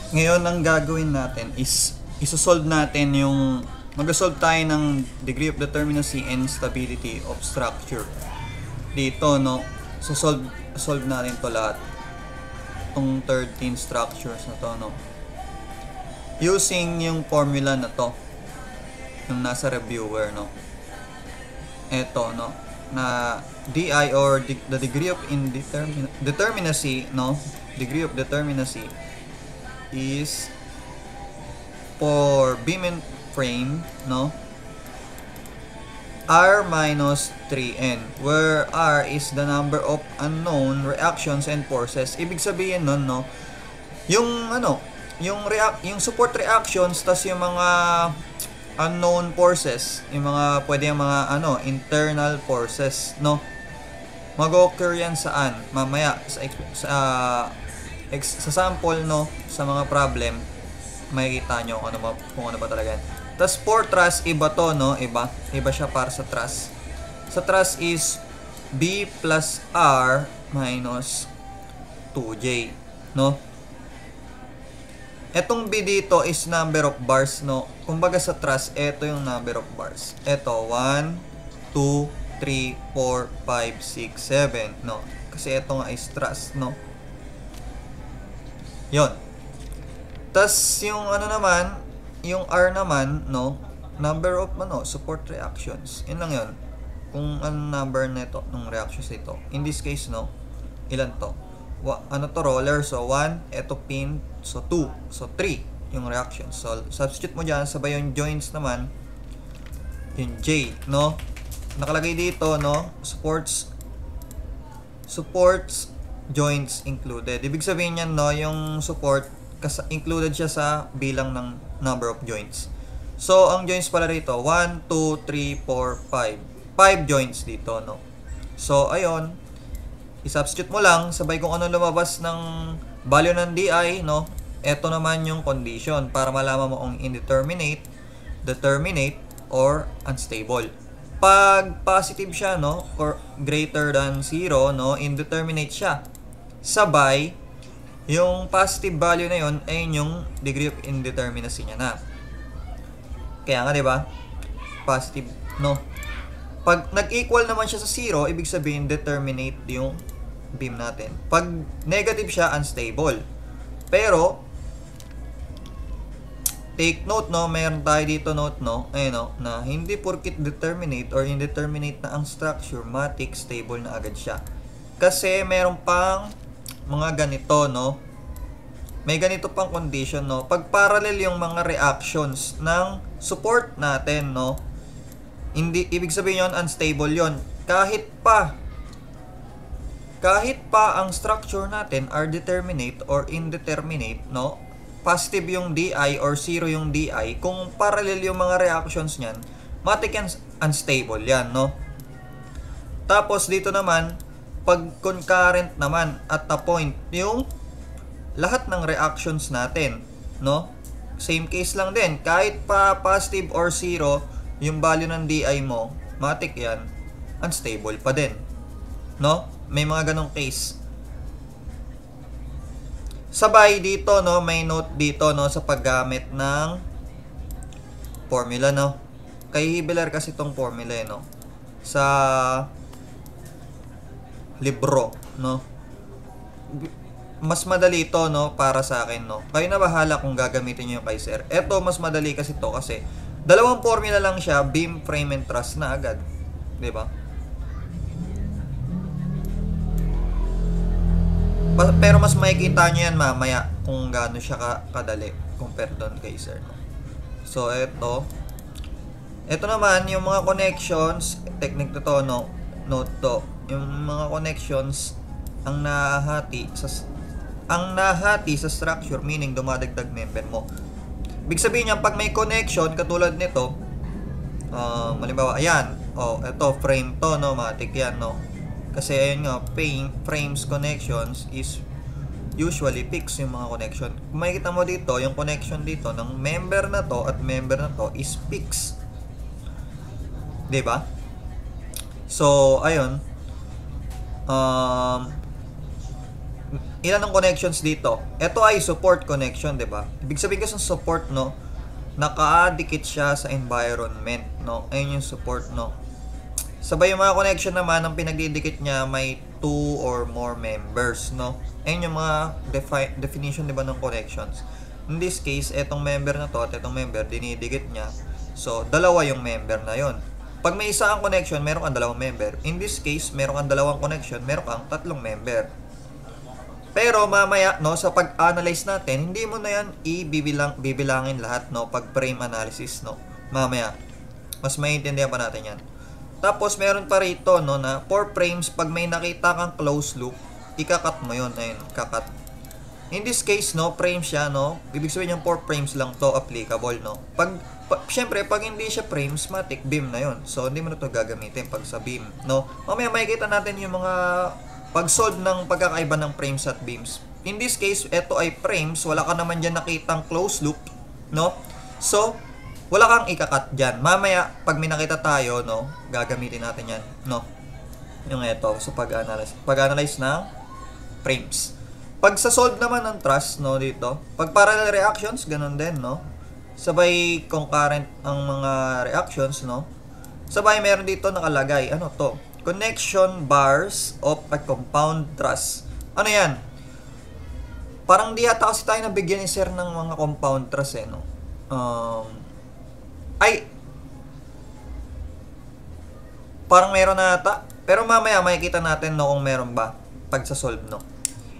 Ngayon, ang gagawin natin is isosolve natin yung mag-solve tayo ng degree of determinacy and stability of structure. Dito, no, so solve natin to lahat. Itong 13 structures na to, no. Using yung formula na to, yung nasa reviewer, no. Ito, no, na DI or the degree of determinacy, no, degree of determinacy is for beam and frame, no, R minus 3N, where R is the number of unknown reactions and forces. Ibig sabihin nun, no, yung ano, yung support reactions tas yung mga unknown forces, yung mga pwede yung mga ano, internal forces, no, mag-occur yan saan mamaya sa sample, no, sa mga problem makikita nyo kung ano ba talaga yan. Tas for truss, iba to, no, iba siya para sa truss. Sa truss is B plus R minus 2J, no. Etong B dito is number of bars, no. Kumbaga sa truss, ito yung number of bars. Ito 1 2 3 4 5 6 7, no, kasi ito nga is truss, no. Yon. Tas yung ano naman, yung R naman, no, number of ano, support reactions. Yun lang yun. Kung ano number nito ng reactions ito. In this case, no, ilan to? Ano to, roller? So 1, eto pin, so 2, so 3 yung reactions. So substitute mo dyan, sabay yung joints naman, yung J, no, nakalagay dito, no, supports joints included. Ibig sabihin yan, no, yung support included siya sa bilang ng number of joints. So ang joints pala rito 1 2 3 4 5 5 joints dito, no. So ayun, i-substitute mo lang sabay kung ano lumabas ng value ng DI, no. Ito naman yung condition para malaman mo kung indeterminate, determinate, or unstable. Pag positive siya, no, or greater than 0, no, indeterminate siya. Sabay, yung positive value na yun ay yung degree of indeterminacy niya na. Kaya nga, di ba? Positive, no? Pag nag-equal naman siya sa 0, ibig sabihin determinate yung beam natin. Pag negative siya, unstable. Pero take note, no, mayroon tayo dito note, no, ayun, no, na hindi porkit determinate or indeterminate na ang structure, matik stable na agad siya. Kasi meron pang mga ganito, no, may ganito pang condition, no, pag parallel yung mga reactions ng support natin, no, hindi, ibig sabihin yun, unstable yun. Kahit pa ang structure natin are determinate or indeterminate, no, positive yung DI or 0 yung DI, kung parallel yung mga reactions niyan, matik yan, unstable yan, no. Tapos dito naman, pag concurrent naman at a point yung lahat ng reactions natin, no, same case lang din, kahit pa positive or 0 yung value ng DI mo, matik yan, unstable pa din, no. May mga ganong case. Sabay dito, no, may note dito, no, sa paggamit ng formula, no. Kay Hibbeler kasi itong formula, no, sa libro, no. Mas madali ito, no, para sa akin, no. Kayo na bahala kung gagamitin nyo yung kay sir. Ito, mas madali kasi to kasi dalawang formula lang siya, beam, frame, and truss na agad. Diba? Pero mas makikita nyo yan mamaya kung gaano siya kadali compared doon kay sir, no. So, ito naman, yung mga connections, technique to, no, note to, yung mga connections, ang nahati sa structure, meaning dumadagdag member mo. Ibig sabihin niya, pag may connection, katulad nito, halimbawa, ayan, ito, frame to, no, matik yan, no. Kasi, ayun nga, frames connections is usually fixed yung mga connection. Kung makikita mo dito, yung connection dito ng member na to at member na to is fixed. Diba? So, ayun, ilan ang connections dito? Ito ay support connection, 'di ba? Ibig sabihin kasi ng support, no, nakaadikit siya sa environment, no. Ayun yung support, no. Sabay yung mga connection naman, ang pinagdidikit niya may 2 or more members, no. Ayun yung mga definition, 'di ba, ng connections. In this case, etong member na to at etong member dinidikit niya. So, dalawa yung member na 'yon. Pag may isa ang connection, meron kang dalawang member. In this case, meron kang dalawang connection, meron kang tatlong member. Pero mamaya, no, sa pag-analyze natin, hindi mo na yan bibilangin lahat, no, pag frame analysis, no. Mamaya, mas maintindihan pa natin yan. Tapos, meron pa rito, no, na for frames, pag may nakita kang closed loop, ikakat mo yun. Ayun, kakat. In this case, no, frame siya, no. Ibig sabihin yung 4 frames lang to applicable, no. Syempre, pag hindi siya frames, matic beam na yun. So, hindi mo na to gagamitin pag sa beam, no. Mamaya, makikita natin yung mga pag-solve ng pagkakaiba ng frames at beams. In this case, ito ay frames. Wala ka naman dyan nakitang closed loop, no. So, wala kang ikakat dyan. Mamaya, pag may nakita tayo, no, gagamitin natin yan, no. Yung ito, so pag-analyze ng frames. Pag sa solve naman ng trust, no, dito, pag parallel reactions, ganun din, no. Sabay concurrent ang mga reactions, no. Sabay meron dito nakalagay, ano to? Connection bars of a compound truss. Ano yan? Parang di yata kasi tayo nabigyan ni sir ng mga compound truss, no. Parang meron na ata. Pero mamaya makikita natin, no, kung meron ba pag sa solve, no.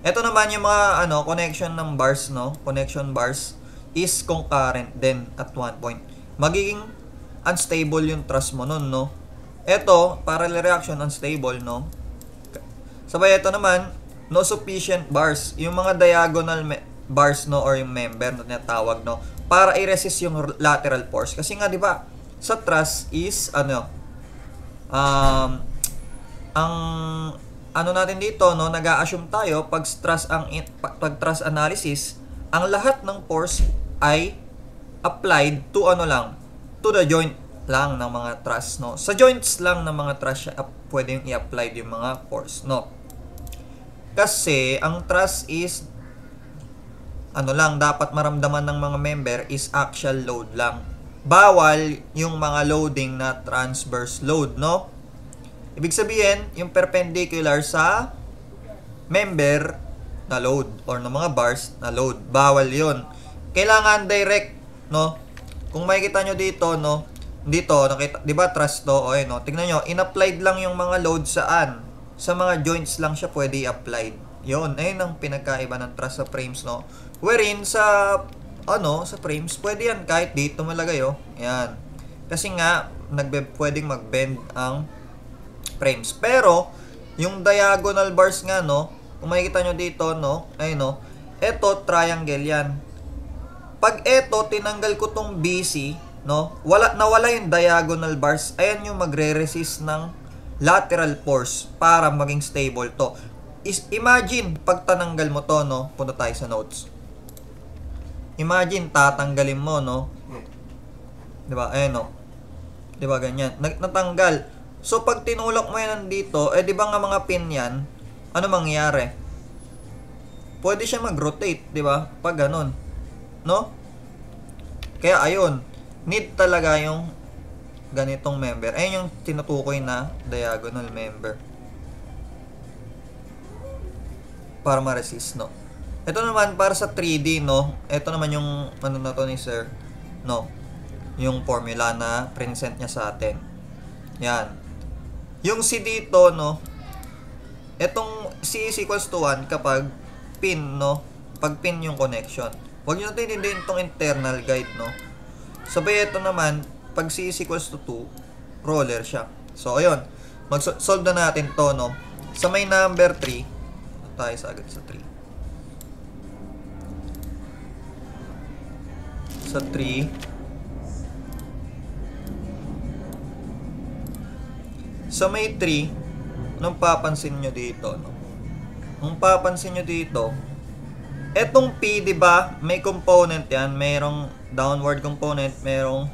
Ito naman yung mga connection ng bars, no. Connection bars is concurrent din at one point. Magiging unstable yung truss mo nun, no. Ito, parallel reaction, unstable, no. Sabay ito naman, no sufficient bars. Yung mga diagonal bars, no, or yung member na tinatawag, no, para i-resist yung lateral force. Kasi nga, di ba, sa truss is, ang natin dito, no, nag-a-assume tayo, pag truss analysis, ang lahat ng force ay applied to to the joint lang ng mga truss, no. Sa joints lang ng mga truss pwedeng i-apply yung mga force, no. Kasi ang truss is dapat maramdaman ng mga member is axial load lang. Bawal yung mga loading na transverse load, no. Ibig sabihin, yung perpendicular sa member na load or ng mga bars na load, bawal yon. Kailangan direct, no. Kung makikita nyo dito, no, dito, nakita, di ba, truss to, o no, tignan nyo, in-applied lang yung mga load saan? Sa mga joints lang siya pwede i-applied. Yun, ayun ang pinagkaiba ng truss sa frames, no. Wherein, sa frames, pwede yan, kahit dito malagay, yan. Kasi nga, pwedeng mag-bend ang frames. Pero, yung diagonal bars nga, no, kung makikita nyo dito, no, ayun, no, eto, triangle yan. Pag eto, tinanggal ko tong BC, no, nawala yung diagonal bars, ayan yung magre-resist ng lateral force para maging stable to. Imagine, pag tananggal mo to, no, punta tayo sa notes. Imagine, tatanggalin mo, no, diba, ayan, no, diba, ganyan, natanggal. So, pag tinulak mo yan nandito, diba nga mga pin yan, ano mangyayari? Pwede siya mag-rotate, diba, pag ganun, no? Kaya, ayun, need talaga yung ganitong member. Ayun yung tinutukoy na diagonal member para ma-resist, no. Ito naman para sa 3D, no. Ito naman yung na to ni sir, no, yung formula na present niya sa atin. Yan. Yung C dito, no, etong C is equals to 1 kapag pin, no, pag pin yung connection. Huwag nyo natin hindi itong internal guide, no. Sabay ito naman, pag C is equals to 2, roller siya. So, ayun. Mag-solve na natin to, no. Sa may number 3, tayo agad sa 3. Sa 3, sa may 3, nung papansin nyo dito, no. Nung papansin nyo dito, etong P, di ba, may component yan, mayroong downward component, mayroong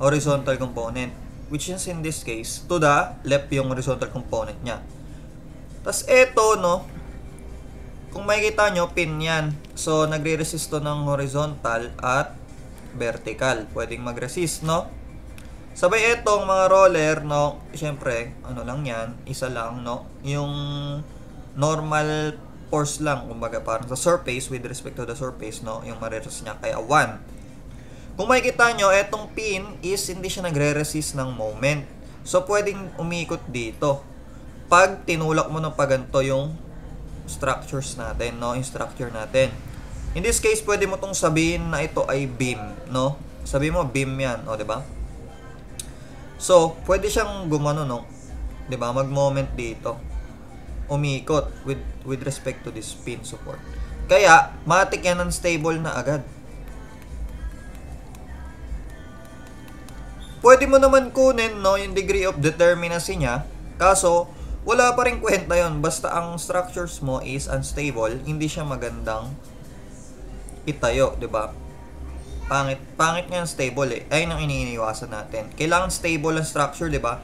horizontal component, which is in this case, to the left yung horizontal component niya. Tapos eto, no, kung makikita nyo, pin yan. So, nagre-resist to ng horizontal at vertical. Pwedeng mag-resist, no? Sabay etong mga roller, no? Siyempre, ano lang yan, isa lang, no? Yung normal force lang, kumbaga parang sa surface, with respect to the surface, no? Yung mariresist niya, kaya 1. Kung makikita nyo, etong pin is hindi siya nagre-resist ng moment. So, pwedeng umikot dito. Pag tinulak mo ng paganto yung structures natin, no? Yung structure natin. In this case, pwede mo tong sabihin na ito ay beam, no? Sabihin mo, beam yan, o, diba? So, pwede siyang gumano, no? Diba? Mag-moment dito. Umikot with respect to this pin support. Kaya, matik yan unstable na agad. Pwede mo naman kunin, no, yung degree of determinacy niya. Kaso, wala pa rin kwenta yon. Basta ang structures mo is unstable, hindi siya magandang itayo, 'di ba? Pangit nga stable eh. Ayun ang iniiwasan natin. Kailangan stable ang structure, 'di ba?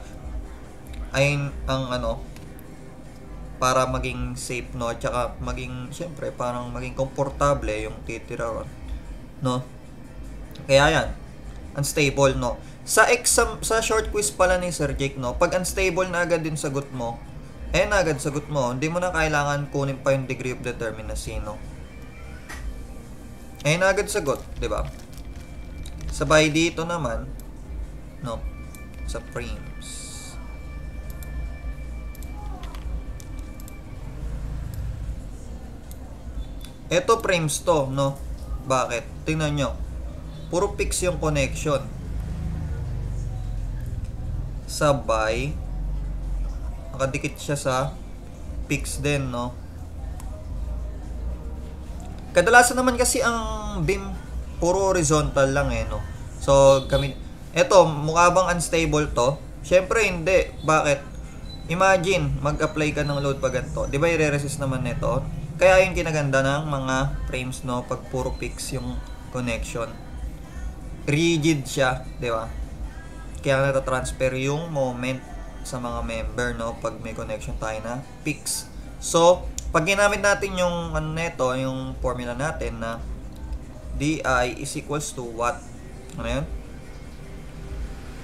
Ayun ang ano, para maging safe, no, at saka maging syempre parang maging komportable yung titirawan, no? Kaya yan, unstable, no. Sa exam, sa short quiz pala ni Sir Jake, no, pag unstable na agad din sagot mo, na agad sagot mo, hindi mo na kailangan kunin pa yung degree of determinacy, no. Na agad sagot, 'di ba? Sabay dito naman, no, sa frames. Ito frames to, no. Bakit? Tingnan nyo. Puro fix yung connection. Sabay nakadikit siya sa fix din, no. Kadalasan naman kasi ang beam puro horizontal lang eh, no. So, eto, mukha bang unstable to? Syempre hindi. Bakit? Imagine, mag-apply ka ng load pa ganito. Di ba i-resist naman nito? Kaya yung kinaganda ng mga frames, no, pag puro fix yung connection. Rigid siya, di ba? Kaya natatransfer yung moment sa mga member, no, pag may connection tayo na fix. So, pag ginamit natin yung ano neto, yung formula natin na di is equals to what? Ano yun?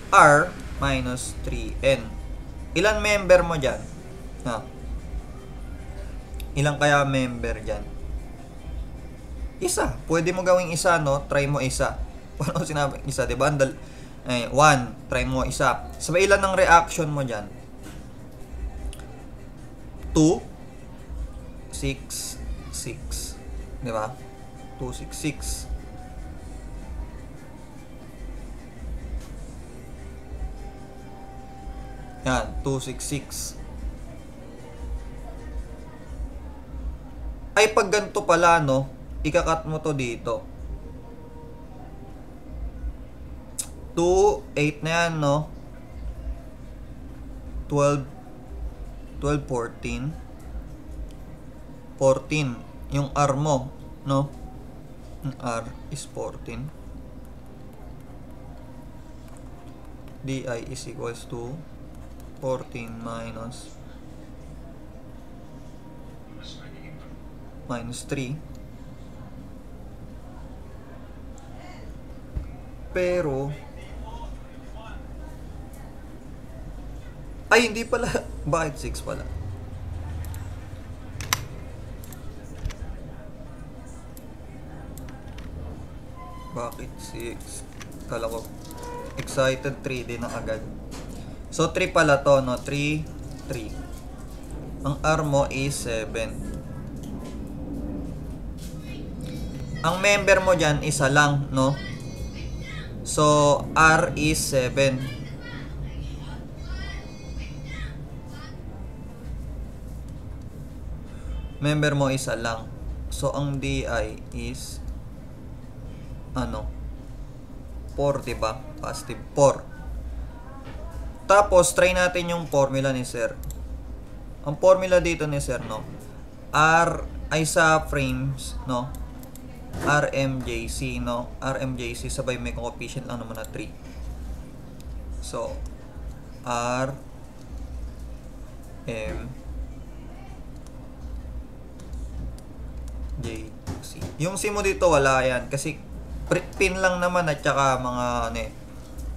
R minus 3N. Ilan member mo dyan? Ilan kaya member dyan? Isa. Pwede mo gawing isa, no? Try mo isa. Paano sinabi? Isa, diba? 1. Try mo isa. Sabay ilan ng reaction mo dyan? 2. 6, 6. Diba? 2, 6, 6. Yan, 2, 6, 6. Ay, pag ganito pala, no, ikakat mo to dito. 2, 8 na yan, no? 12, 14. 14. Yung R mo, no? Yung R is 14. Di is equals to 14 minus 3. Pero ay, hindi pala. Bakit 6 pala? Bakit 6? Kala ko excited 3 din na agad. So 3 pala to, no? 3, 3. Ang R mo is 7. Ang member mo dyan, isa lang, no? So R is 7. Member mo isa lang. So ang DI is 4, diba? Positive 4. Tapos, try natin yung formula ni Sir. Ang formula dito ni Sir, no? R ay sa frames, no? RMJC, no? RMJC, sabay may coefficient lang naman na 3. So, R M Yung SIM mo dito wala yan kasi pin lang naman at saka mga ano eh,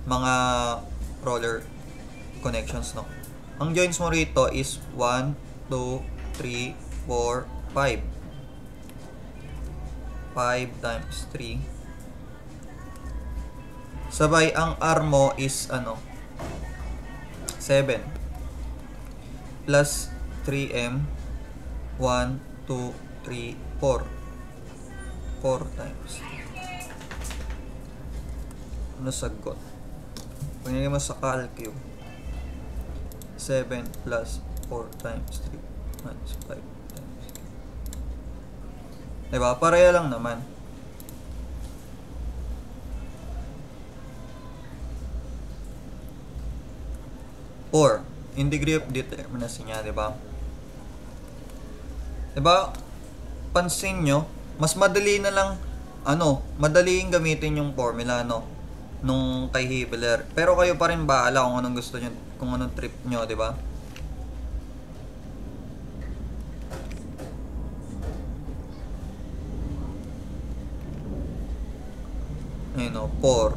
mga roller connections, no. Ang joints mo rito is 1, 2, 3, 4, 5. 5 times 3. Sabay ang R mo is ano 7 plus 3M 1, 2, 3, 4 times. Ano sagot? Pag nilagay mo sa calcu, 7 plus 4 times 3 minus 5 times. Diba? Pareha lang naman. Or, in degree of determinacy niya, diba? Diba? Pansin nyo, mas madali na lang, madaling gamitin yung formula, no? Nung kay Hibbeler. Pero kayo pa rin bahala kung anong gusto nyo, kung anong trip nyo, diba? Ayun, no? 4,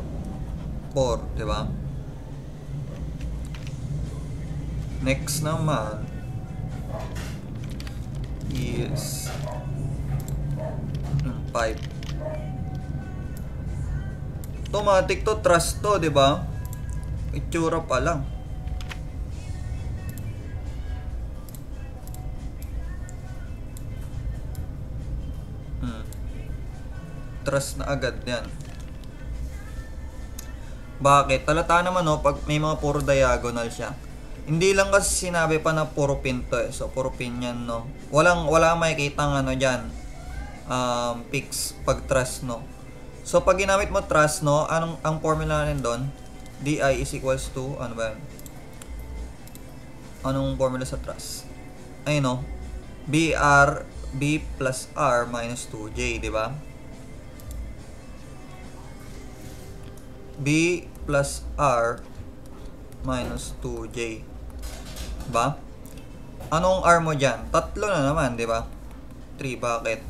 diba? Next naman is 5. Automatic to, trust to, di ba? Itsura pa lang. Trust na agad yan. Bakit? Talata naman, no, pag may mga puro diagonal siya. Hindi lang kasi sinabi pa na puro pin to eh. So, puro pin yan, no. Wala makikita ng ano dyan. Fix pag trust, no. So, pag ginamit mo trust, no, ang formula rin doon, di is equals to, ano ba yan? Anong formula sa trust? Ayun, no. B plus R minus 2J, di ba? B plus R minus 2J. Diba? Anong R mo dyan? Tatlo na naman, diba? 3, bakit?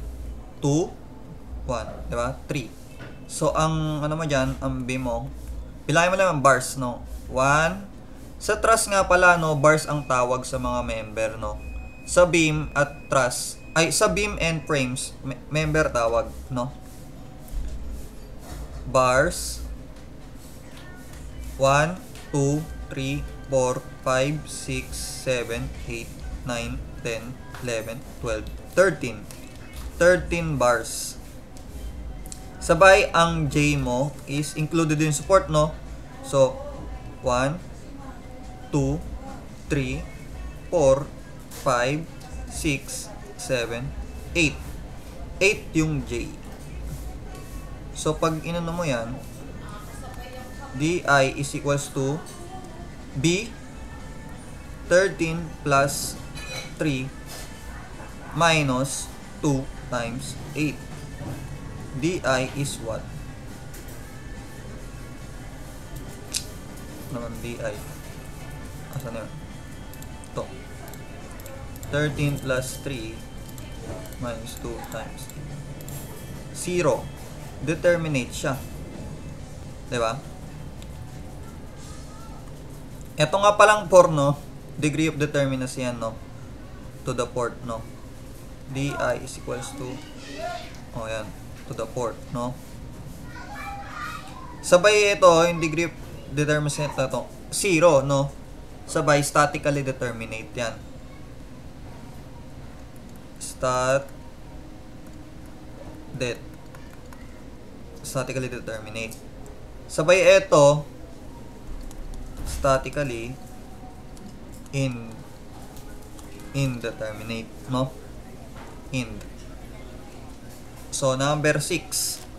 2, 1, diba? 3. So, ang ano mo dyan, ang B mo, bilangin mo lang ang bars, no? 1. Sa truss nga pala, no, bars ang tawag sa mga member, no? Sa beam at truss, sa beam and frames, member tawag, no? Bars, 1, 2, 3, 4, 5, 6, 7, 8, 9, 10, 11, 12, 13. 13 bars. Sabay, ang J mo is included in support, no? So, 1, 2, 3, 4, 5, 6, 7, 8. 8 yung J. So, pag inano mo yan, DI is equals to B 13 plus 3 minus 2 times 8. DI is what? Naman DI. Asan na yun? Ito. 13 plus 3 minus 2 times 0. Determinate siya. Diba? Ito nga palang 4, no? Degree of determinacy yan, no? To the fourth, no? DI is equals to, yan, to the fourth, no? Sabay ito, yung degree of determinacy na to, 0, no? Sabay, statically determinate yan. Statically determinate. Sabay ito, statically indeterminate, no? So, number 6.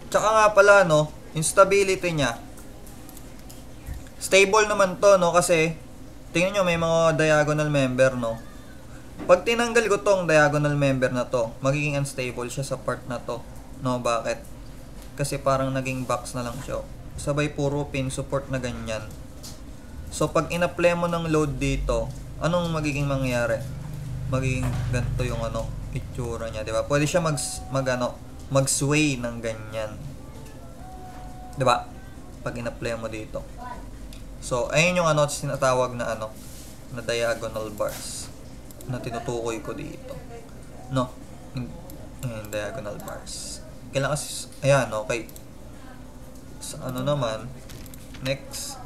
Tsaka nga pala, no, yung stability niya, stable naman to, no, kasi tingnan nyo, may mga diagonal member, no. Pag tinanggal ko tong diagonal member na to, magiging unstable siya sa part na to, no. Bakit? Kasi parang naging box na lang siya. Sabay puro pin support na ganyan. So, pag in-apply mo ng load dito, anong magiging mangyayari? Magiging ganito yung itsura niya, di ba? Pwede siya mag-sway ng ganyan. Di ba? Pag in-apply mo dito. So, ayun yung sinatawag na na diagonal bars na tinutukoy ko dito. No? Ayan, diagonal bars. Kailangan kasi, ayan, okay. Sa naman, next.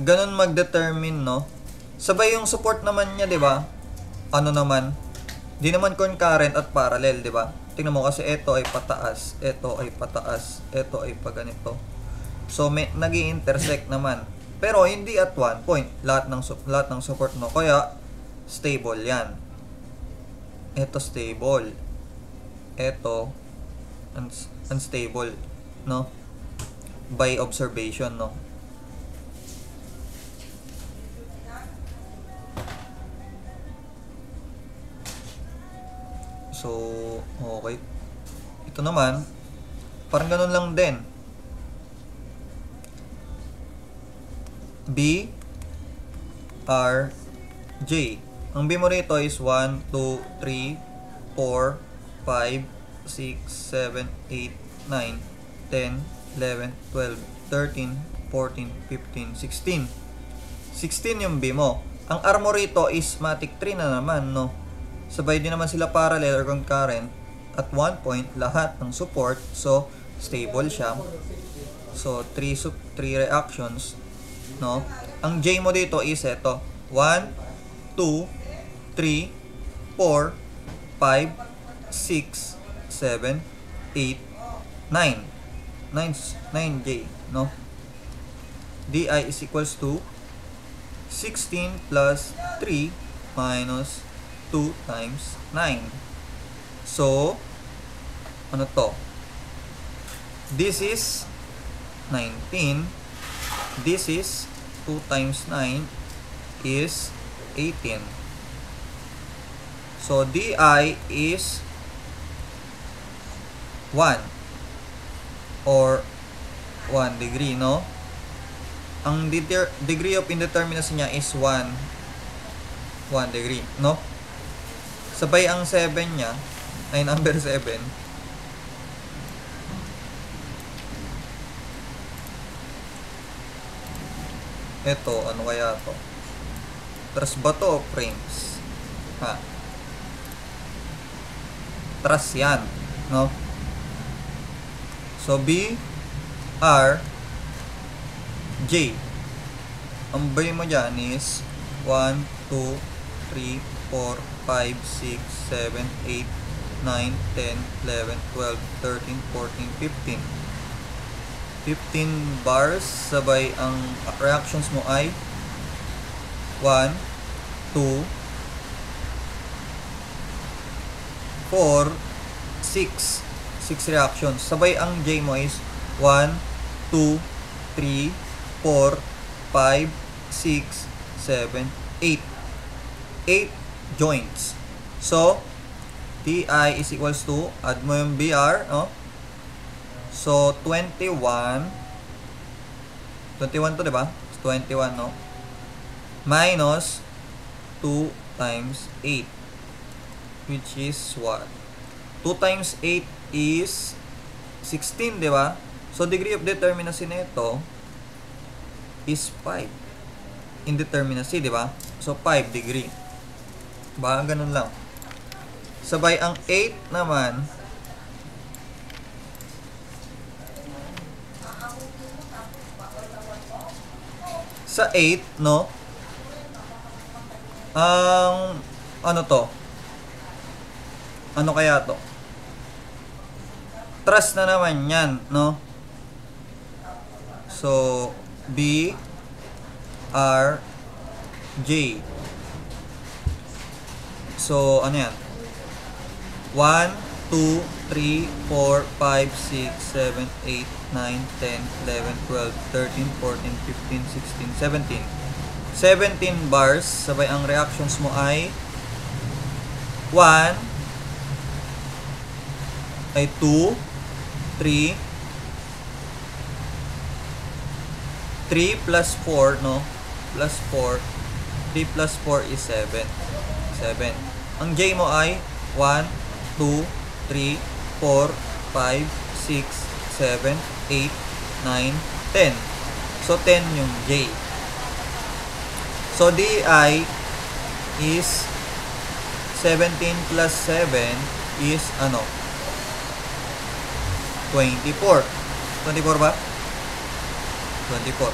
Ganun mag-determine, no? Sabay yung support naman niya, di ba? Naman, di naman concurrent at parallel, di ba? Tingnan mo kasi ito ay pataas, ito ay pataas, ito ay paganito. So may nag-i-intersect naman. Pero hindi at one point lahat ng support mo. Kaya stable 'yan. Ito stable. Ito unstable, no? By observation, no? So, okay. Ito naman, parang ganun lang din. B, R, J. Ang B mo rito is 1, 2, 3, 4, 5, 6, 7, 8, 9, 10, 11, 12, 13, 14, 15, 16. 16 yung B mo. Ang R mo rito is matic 3 na naman, no? Sabay din naman sila parallel or concurrent at one point lahat ng support, so stable siya. So 3 reactions, no? Ang J mo dito is ito 1 2 3 4 5 6 7 8 9 9J, no? Di is equals to 16 plus 3 minus 2 times 9. So, ano to? This is 19. This is 2 times 9 is 18. So, DI is 1 or 1 degree, no? Ang degree of indeterminacy niya is 1 degree, no? Sabay ang 7 niya, ay number 7. Ito, ano kaya to? Truss ba to o frames? Ha? Truss yan, no? So, B, R, J. Ang bay mo dyan is 1, 2, 3, 4, 5, 6, 7, 8, 9, 10, 11, 12, 13, 14, 15. 15 bars, sabay ang reactions mo ay 1, 2, 4, 6. 6 reactions. Sabay ang J mo is 1, 2, 3, 4, 5, 6, 7, 8. 8 joints. So, TI is equals to, add mo yung BR, no? So, 21 to, diba? 21, no? Minus 2 times 8, which is what? 2 times 8 is 16, diba? So, degree of determinacy nito is 5. Indeterminacy, diba? So, 5 degree. Ba, ganun lang. Sabay ang 8 naman sa 8, no? Ang ano to? Ano kaya to? Truss na naman yan, no? So, B, R, J. So, ano yan? 1, 2, 3, 4, 5, 6, 7, 8, 9, 10, 11, 12, 13, 14, 15, 16, 17. 17 bars, sabay ang reactions mo ay 1, ay 2, 3, 3 plus 4, no? Plus 4. 3 plus 4 is 7. 7. Ang J mo ay 1, 2, 3, 4, 5, 6, 7, 8, 9, 10. So, 10 yung J. So, DI is 17 plus 7 is ano? 24. 24 ba? 24.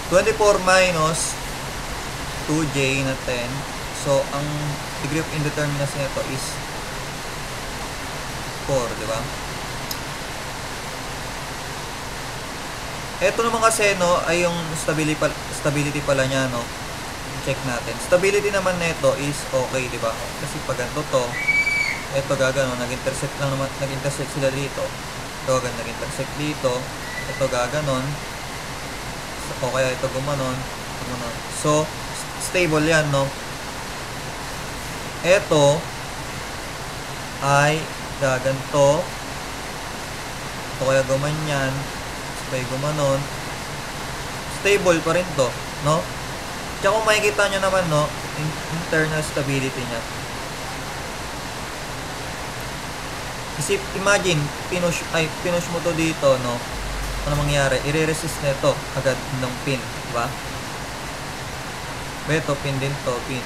24 minus 2J na 10. So, ang degree of indeterminacy nito is 4, di ba? Ito naman kasi, no, ay yung stability pala niya, no? Check natin. Stability naman nito is okay, di ba? Kasi pag ganito to, ito gagano, nag-intersect lang naman, nag-intersect sila dito. Ito nag-intersect dito. Ito gaganon. O kaya ito gumanon. So, stable yan, no? Ito ay gaganto. Ito kaya gumanyan. Sabay gumanon. Stable pa rin to, no? Tsaka kung makikita nyo naman, no, internal stability niya. Kasi imagine, pinush mo to dito, no? Ano mangyari? I-resist nito agad ng pin, diba? Beto, pin din to, pin.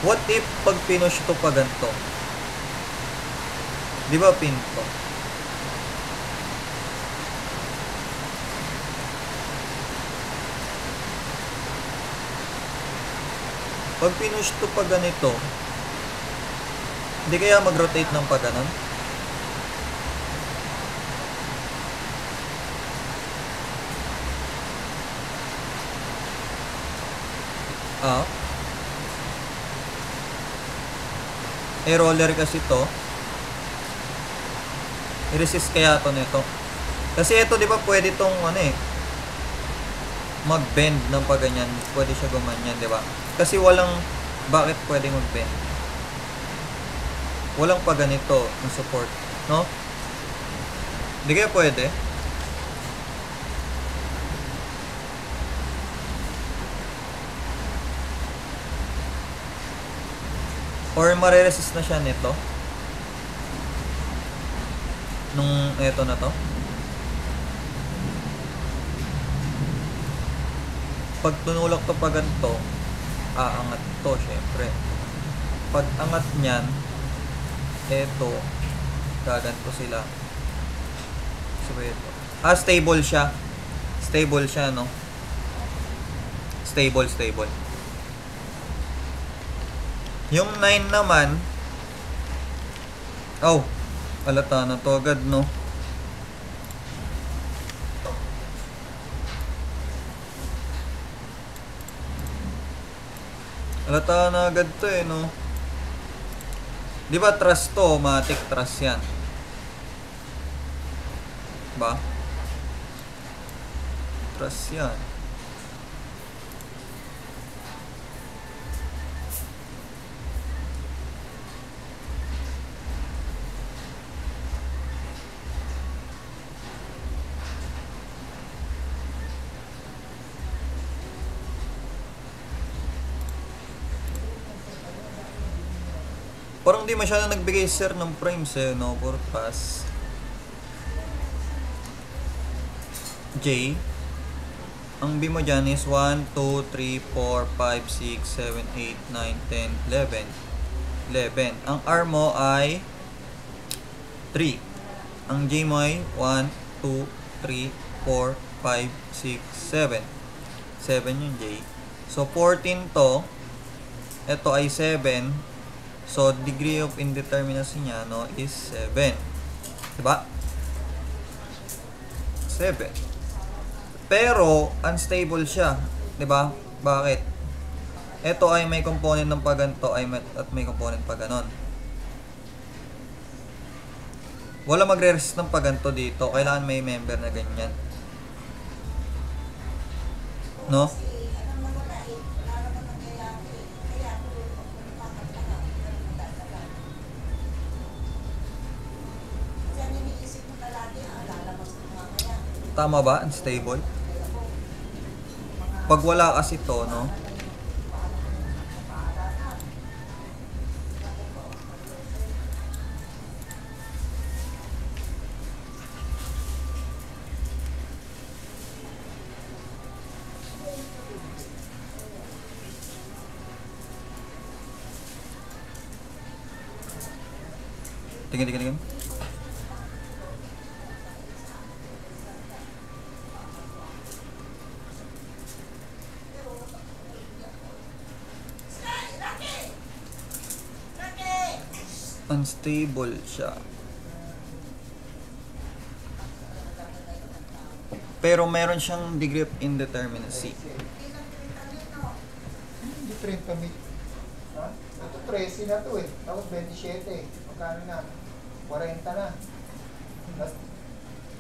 What if pag pinush to pa ganito? Di ba pin to? Pag pinush to pa ganito, hindi kaya mag-rotate ng pa ganon? roller kasi to. I-resist kaya to nito. Kasi ito, di ba, pwede tong ano eh, mag-bend ng paganyan. Pwede siya gumanyan, di ba? Kasi walang, bakit pwede mag-bend? Walang pa ganito ng support, no? Hindi kaya pwede. Or mare-resist na siya nito. Nung eto na to. Pag tunulak to pa ganito, aangat to syempre. Pag angat niyan, eto, gaganto sila. So ito. Stable siya. Stable siya, no? Stable. Yung 9 naman, alata na to agad, no? Alata na agad to eh, no? Di ba trust to? Matic trust yan. Ba? Trust yan. Parang di masyado nagbigay sir ng frames eh, no? For pass. J. Ang B mo dyan is 1, 2, 3, 4, 5, 6, 7, 8, 9, 10, 11. 11. Ang R mo ay 3. Ang J mo ay 1, 2, 3, 4, 5, 6, 7. 7 yung J. So, 14 to. Ito ay 7. So, degree of indeterminacy niya, no, is 7. Diba? 7. Pero, unstable siya. Diba? Bakit? Ito ay may component ng paganto at may component pa ganon. Wala magre-resist ng paganto dito. Kailangan may member na ganyan. No? Tama ba? Unstable? Pag wala kasi to, no? Tingin. Unstable siya. Pero meron siyang degree of indeterminacy. Different kami. Ha? Ito 13 na to eh. Tapos 27 eh. Magkano na? 40 na. Tapos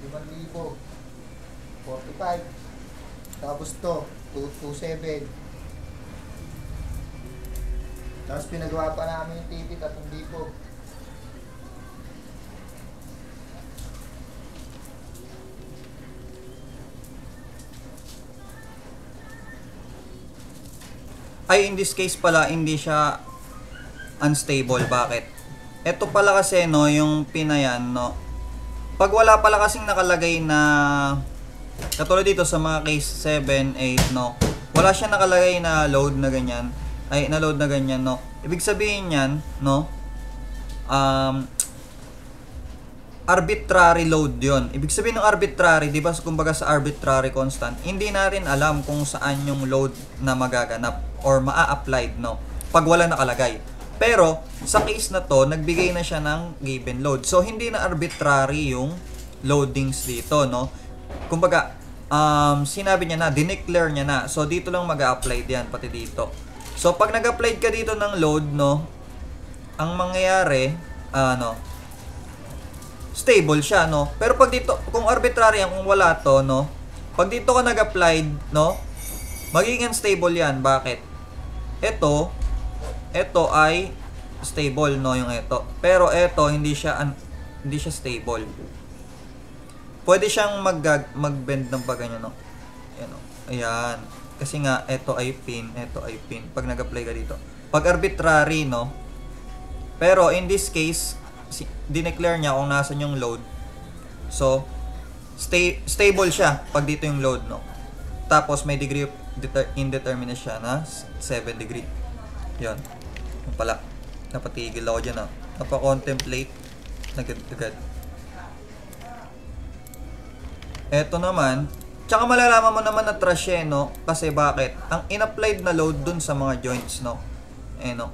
5,000. 45. Tapos to, 227. Tapos pinagawa pa namin yung TV, 3,000. Ay, in this case pala, hindi siya unstable. Bakit? Ito pala kasi, no, yung pinayan, no. Pag wala pala kasing nakalagay na, katulad dito sa mga case 7, 8, no. Wala siya nakalagay na load na ganyan. Ay, na load na ganyan, no. Ibig sabihin yan, no, arbitrary load yon. Ibig sabihin ng arbitrary, di ba, kumbaga sa arbitrary constant, hindi natin alam kung saan yung load na magaganap or maa-applied, no, pag wala nakalagay. Pero sa case na to, nagbigay na siya ng given load. So hindi na arbitrary yung loadings dito, no. Kumbaga, sinabi niya na, dineclare niya na. So dito lang mag-a-apply yan, pati dito. So pag nag-apply ka dito ng load, no, ang mangyayari, stable siya, no? Pero pag dito, kung arbitrary yan, kung wala to, no? Pag dito ka nag-applied, no? Magiging unstable yan. Bakit? Ito ay stable, no? Yung ito. Pero ito, hindi siya stable. Pwede siyang mag-bend ng pag ganyan, no? Ayan, no? Ayan. Kasi nga, ito ay pin, ito ay pin. Pag nag-apply ka dito. Pag arbitrary, no? Pero in this case, dineclare niya kung nasan yung load. So, stable siya pag dito yung load, no? Tapos, may degree of indeterminacy siya na 7 degree. Yun. Yung pala. Napatigil ako dyan, no? Napa-contemplate. Agad. Eto naman, tsaka malalaman mo naman na trash eh, no? Kasi bakit? Ang in-applied na load dun sa mga joints, no? No?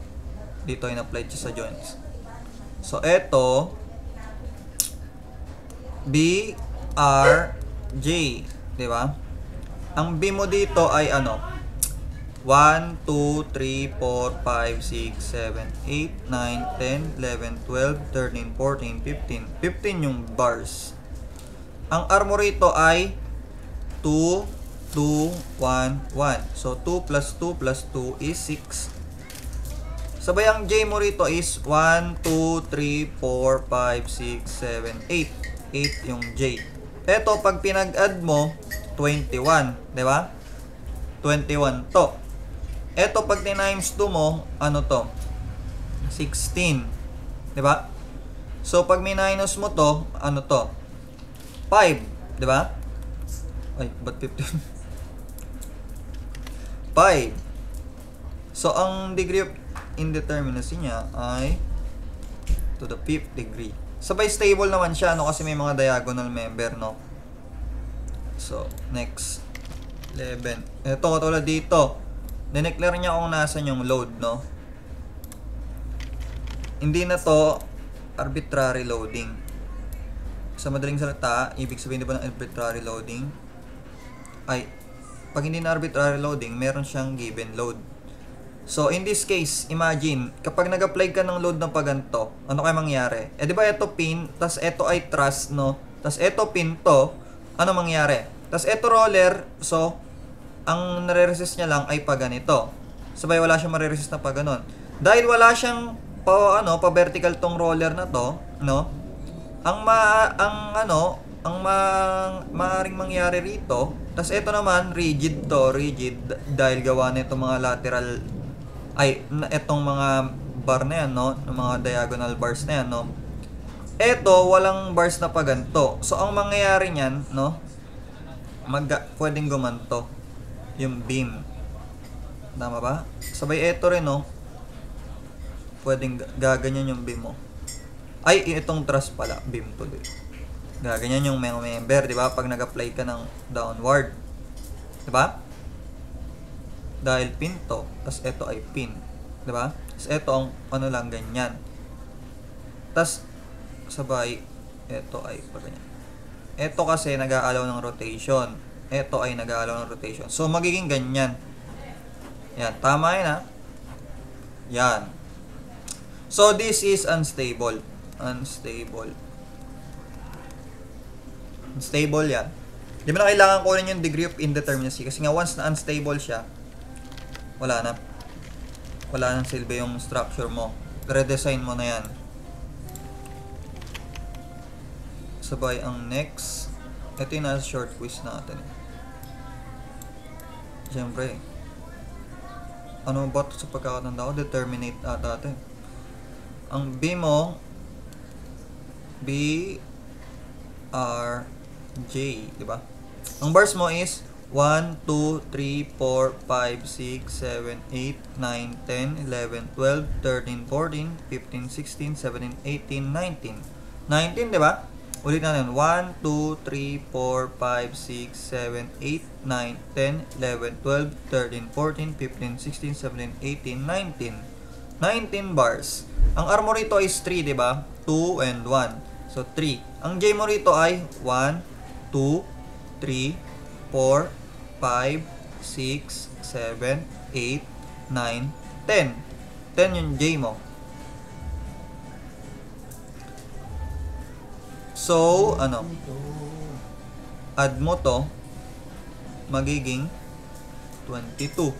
Dito in-applied siya sa joints. So, eto, B, R, J. Diba? Ang B mo dito ay ano? 1, 2, 3, 4, 5, 6, 7, 8, 9, 10, 11, 12, 13, 14, 15. 15 yung bars. Ang R mo rito ay 2, 2, 1, 1. So, 2 plus 2 plus 2 is 6. Sabay ang J mo rito is 1, 2, 3, 4, 5, 6, 7, 8. 8 yung J. Eto, pag pinag-add mo, 21. Diba? 21 to. Eto, pag times 2 mo, ano to? 16. Diba? So, pag minus mo to, ano to? 5. Diba? Ay, ba't 15? 5. So, ang degree of indeterminacy niya ay to the 5th degree. Sabay stable naman siya, no? Kasi may mga diagonal member, no? So, next. 11. Ito, katulad dito. Dineclare niya kung nasan yung load, no? Hindi na to arbitrary loading. Sa madaling salita, ibig sabihin ba ng arbitrary loading? Ay, pag hindi na arbitrary loading, meron siyang given load. So, in this case, imagine, kapag nag-apply ka ng load ng paganto, ano kaya mangyari? Eh, di ba ito pin, tas ito ay truss, no? Tas ito pin to, ano mangyari? Tas ito roller, so, ang nare-resist niya lang ay pag ganito. Sabay, wala siyang mare-resist na pag ganon. Dahil wala siyang pa vertical tong roller na to, no? Ang maaring mangyari rito, tas ito naman, rigid to, rigid, dahil gawa na itong mga lateral, itong mga bar na yan, no? Ng mga diagonal bars na yan, no? Ito, walang bars na pa ganito. So, ang mangyayari niyan, no? Pwedeng gumanto yung beam. Tama ba? Sabay ito rin, no? Pwedeng gaganyan yung beam mo. Ay, itong truss pala, beam tuloy. Gaganyan yung member, di ba? Pag nag-apply ka ng downward. Di ba? Dahil pin to, tas ito ay pin. Di ba? Tas ito ang ano lang, ganyan. Tas, sabay, ito ay pa ganyan. Ito kasi nag-aalaw ng rotation. Ito ay nag-aalaw ng rotation. So, magiging ganyan. Yan, tama yun, ha? Yan. So, this is unstable. Unstable yan. Di ba na kailangan ko rin yung degree of indeterminacy? Kasi nga, once na unstable siya, wala na. Wala nang silbi yung structure mo. Redesign mo na yan. Sabay ang next. Ito yung nasa short quiz natin. Siyempre, ano ba ito sa pagkakatanda ko? Determinate ata ito. Ang B mo, B, R, J, di ba? Ang bars mo is 1, 2, 3, 4, 5, 6, 7, 8, 9, 10, 11, 12, 13, 14, 15, 16, 17, 18, 19. 19, di ba? Ulit natin. 1, 2, 3, 4, 5, 6, 7, 8, 9, 10, 11, 12, 13, 14, 15, 16, 17, 18, 19. 19 bars. Ang R mo rito is 3, di ba? 2 and 1. So, 3. Ang J mo rito ay 1, 2, 3, 4, 5, 6, 7, 8, 9, 10. 10 yung J mo. So, ano? Add mo to, magiging 22.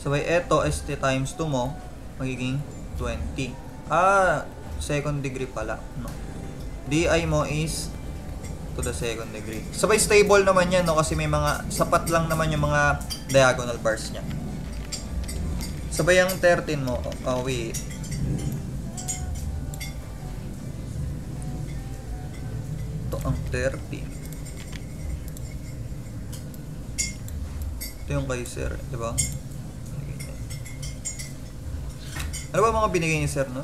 Sabay, eto, ST times 2 mo, magiging 20. Second degree pala, no? DI mo is to the second degree. Sabay, stable naman yan, no? Kasi may mga, sapat lang naman yung mga diagonal bars niya. Sabay, ang 13 mo, wait. Ito ang 13. Ito yung kay sir, di ba? Ano ba mga binigay ni sir, no?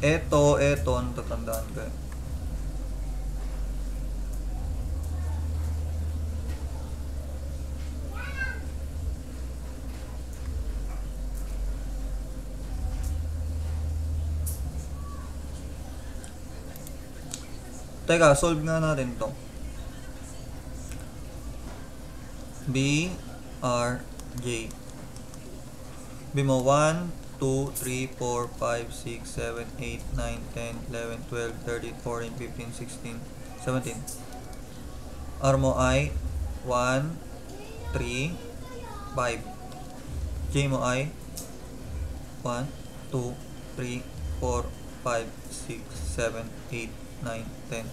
Eto, natatandaan ko. Teka, solve nga natin to. B, R, J. B mo 1, 2, 3, 4, 5, 6, 7, 8, 9, 10, 11, 12, 13, 14, 15, 16, 17. R mo ay 1, 3, 5. J mo ay 1, 2, 3, 4, 5, 6, 7, 8, 9, 10.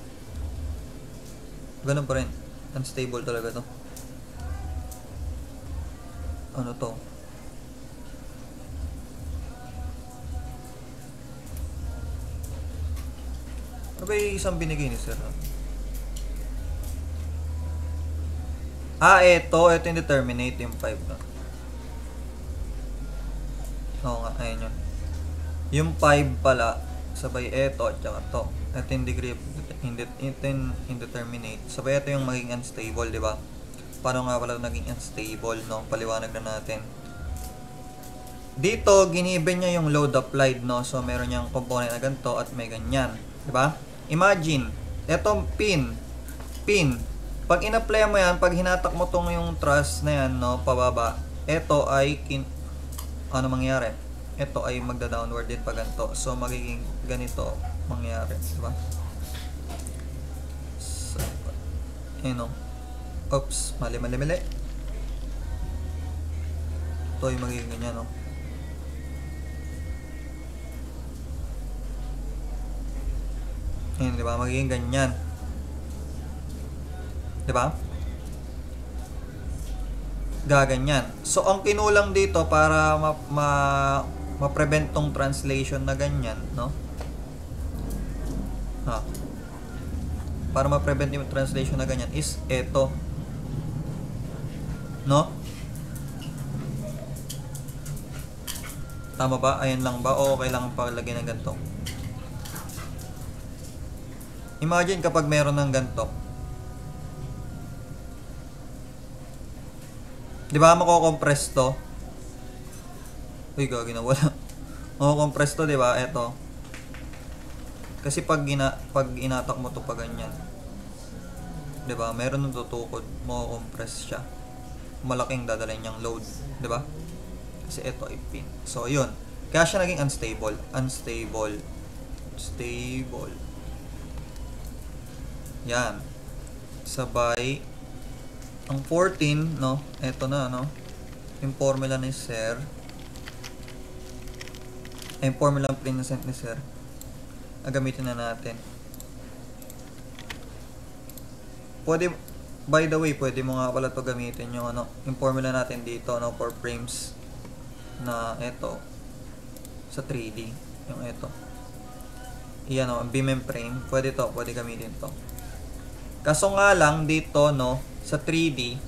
Ganun pa rin. Unstable talaga to. Ano to? Ano ba yung isang binigay ni sir? Ito yung determinate yung 5 na. Oo nga, ayun yun. Yung 5 pala, sabay ito at saka to. Ito yung degree of indeterminate. Sabay ito yung maging unstable, di ba? Paano nga pala naging unstable, no? Paliwanag na natin. Dito, giniben niya yung load applied, no? So, meron niyang component na ganito at may ganyan. Di ba? Imagine, etong pin. Pag in-apply mo yan, pag hinatak mo tong yung truss na yan, no? Pababa. Ito ay, ano mangyari? Ito ay magda-downward din pag ganito. So, magiging ganito mangyari. Di ba? So, no? Oops, mali. Ito ay magiging ganyan, no? Ayan, di ba? Magiging ganyan. 'Di ba? Gaganyan. So, ang kinulang dito para ma-prevent tong translation na ganyan, no? Para ma-prevent yung translation na ganyan is eto. No? Tama ba? Ayan lang ba? O okay lang paglagay ng ganito? Imagine kapag meron ng ganito. Di ba mako-compress to? Uy, gagawin na wala. Mako-compress to, di ba? Eto. Kasi pag inatak mo to pa ganyan, 'di ba? Meron ng tutukod, mo-compress siya. Malaking dadalhin niyang load, 'di ba? Kasi ito ay pin. So, 'yun. Kaya siya naging unstable. Stable. Yan. Sabay ang 14, no? Ito na, no? Yung formula ni Sir. Yung formula ng present ni Sir. Gamitin na natin. Pwede, by the way, pwede mo nga pala to gamitin yung yung formula natin dito, no, for frames na ito sa 3D, yung ito. Iyan, no, beam and frame, pwede gamitin to. Kaso nga lang dito, no, sa 3D,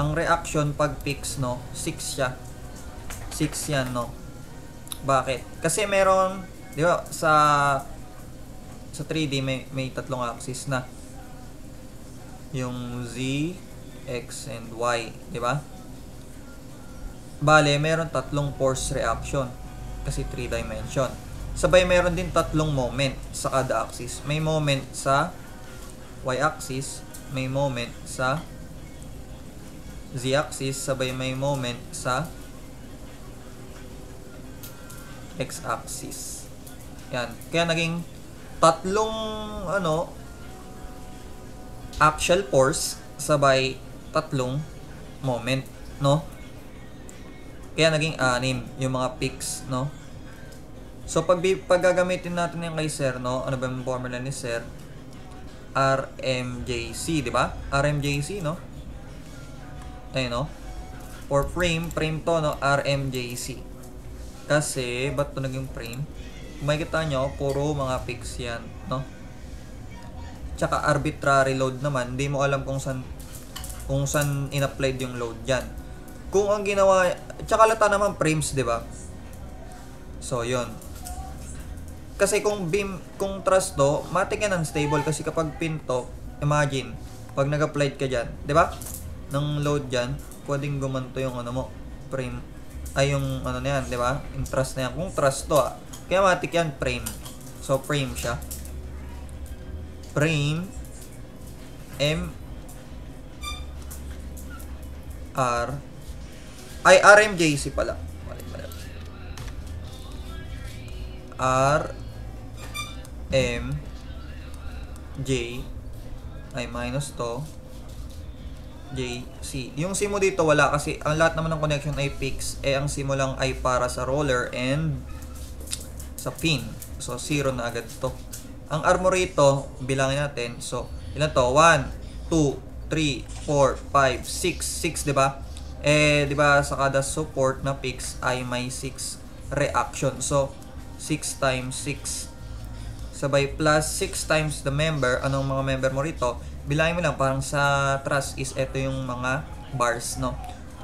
ang reaction pag fix, no, 6 siya. 6 yan, no. Bakit? Kasi meron, di ba, sa 3D may tatlong axis na. Yung Z, X, and Y, di ba? Bale, meron tatlong force reaction kasi 3 dimension. Sabay meron din tatlong moment sa kada axis. May moment sa Y axis, may moment sa Z axis, sabay may moment sa X axis. Yan. Kaya naging tatlong axial force sabay tatlong moment, no? Kaya naging 6 yung mga peaks, no? So pag gagamitin natin yung kay Sir, no? Ano ba yung formula ni Sir? RMJC, di ba? RMJC, no? Ayun, no? For frame to, no? RMJC. Kasi ba't to naging frame? Kung makikita nyo, puro mga peaks yan, no? Tsaka arbitrary load naman, hindi mo alam kung saan in-applied yung load dyan. Kung ang ginawa, tsaka lata naman frames, di ba? So, yun. Kasi kung truss to, matik yan unstable kasi kapag pin to, imagine, pag nag-applied ka dyan, di ba? Ng load dyan, pwedeng gumanto yung frame, ay yung na yan, di ba? Yung truss na yan. Kung truss to, kaya matik yan frame. So, frame siya. Frame RMJC pala. RMJ ay minus to JC. Yung C mo dito wala kasi ang lahat naman ng connection ay fixed. Ang C mo lang ay para sa roller and sa pin. So 0 na agad to. Ang armor rito, bilangin natin. So, ilan to? 1, 2, 3, 4, 5, 6, 6, 'di ba? Di ba sa kada support na fix ay may 6 reaction. So, 6 times 6 sabay plus 6 times the member. Anong mga member mo rito? Bilangin mo lang, parang sa truss is ito yung mga bars, no?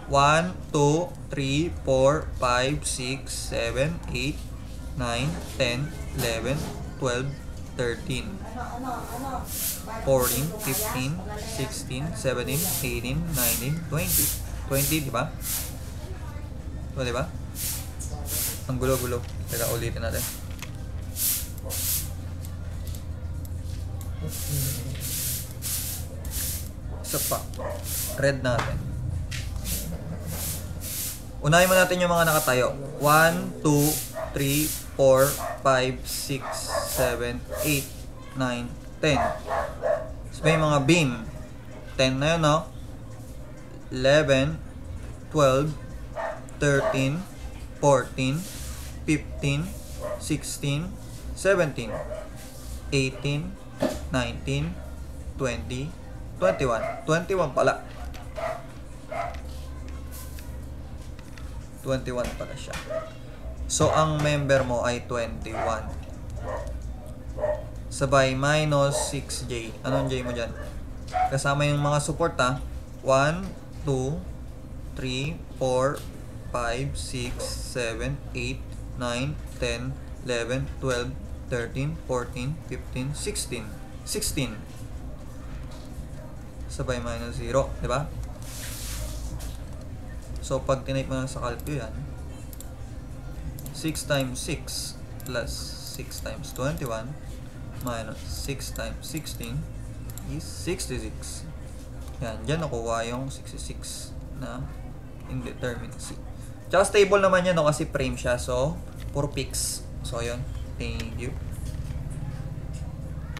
1, 2, 3, 4, 5, 6, 7, 8, 9, 10, 11, 12, 13, 14, 15, 16, 17, 18, 19, 20. 20, di ba? O, di ba? Ang gulo-gulo. Teka, ulitin natin. Isa pa. Red natin. Unahin mo natin yung mga nakatayo. 1, 2, 3, 4, 5, 6, 7, 8, 9, 10. So, may mga beam. 10 na yun, no? 11, 12, 13, 14, 15, 16, 17, 18, 19, 20, 21. 21 pala. 21 pala siya. So, ang member mo ay 21. Sabay minus 6J. Anong J mo dyan? Kasama yung mga support ha. 1, 2, 3, 4, 5, 6, 7, 8, 9, 10, 11, 12, 13, 14, 15, 16. 16. Sabay minus 0. Diba? So, pag tinype mo lang sa calco yan, 6 times 6 plus 6 times 21 minus 6 times 16 is 66. Yan, dyan nakuha yung 66 na indeterminacy. Tsaka stable naman yan, no, kasi frame siya. So, puro fix. So, yun. Thank you.